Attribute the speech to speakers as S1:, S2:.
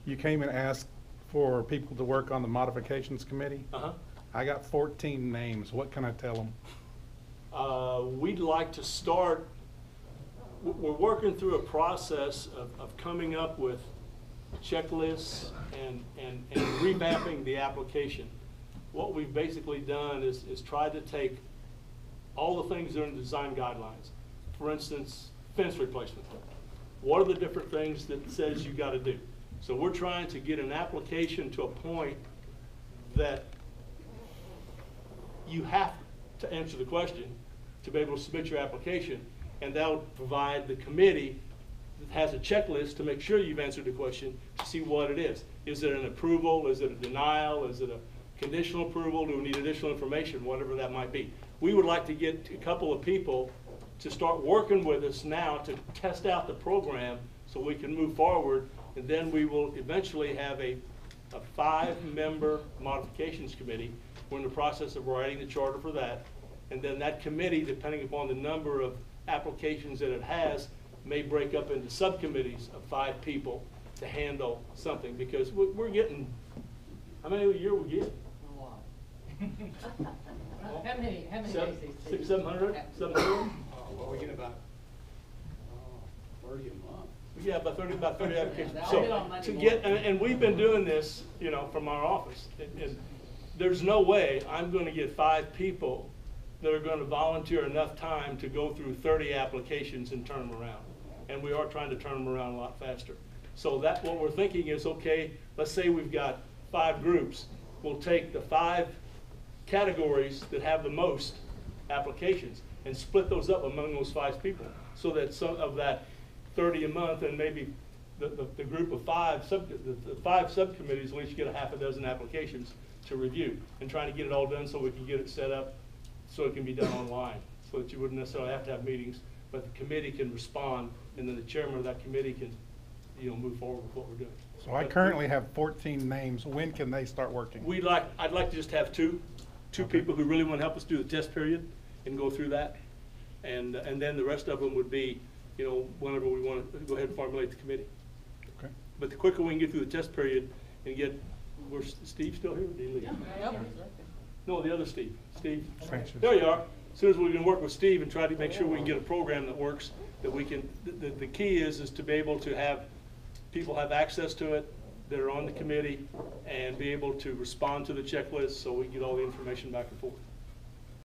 S1: You came and asked for people to work on the modifications committee. I got 14 names. What can I tell them?
S2: We'd like to start, we're working through a process of coming up with checklists and revamping the application. What we've basically done is tried to take all the things that are in the design guidelines. For instance, fence replacement. What are the different things that says you got to do? So we're trying to get an application to a point that you have to answer the question to be able to submit your application, and that'll provide the committee that has a checklist to make sure you've answered the question to see what it is. Is it an approval? Is it a denial? Is it a conditional approval? Do we need additional information? Whatever that might be. We would like to get a couple of people to start working with us now to test out the program so we can move forward, and then we will eventually have a 5-member modifications committee. We're in the process of writing the charter for that, and then that committee, depending upon the number of applications that it has, may break up into subcommittees of 5 people to handle something, because we're getting, how many a year we get?
S3: A lot. How many
S2: 600, 700? 700?
S4: Well, we get about 30 a month.
S2: Yeah, about 30 applications.
S3: That'll
S2: So
S3: get on Monday
S2: to get,
S3: morning.
S2: and we've been doing this, you know, from our office. And there's no way I'm going to get 5 people that are going to volunteer enough time to go through 30 applications and turn them around. And we are trying to turn them around a lot faster. So that what we're thinking is, okay, let's say we've got 5 groups. We'll take the 5 categories that have the most applications and split those up among those 5 people, so that some of that 30 a month, and maybe the group of 5, the 5 subcommittees at least get a half a dozen applications to review, and trying to get it all done so we can get it set up so it can be done online, so that you wouldn't necessarily have to have meetings, but the committee can respond, and then the chairman of that committee can, you know, move forward with what we're doing.
S1: So I currently have 14 names. When can they start working?
S2: I'd like to just have two people who really want to help us do the test period and go through that, and then the rest of them would be, you know, whenever we want to go ahead and formulate the committee.
S1: Okay.
S2: But the quicker we can get through the test period and get, where's Steve still here? Or did he leave? No, the other Steve. Steve.
S1: Sanchez.
S2: There you are. As soon as we can work with Steve and try to make sure we can get a program that works, that we can, the key is to be able to have people have access to it that are on the committee and be able to respond to the checklist so we can get all the information back and forth.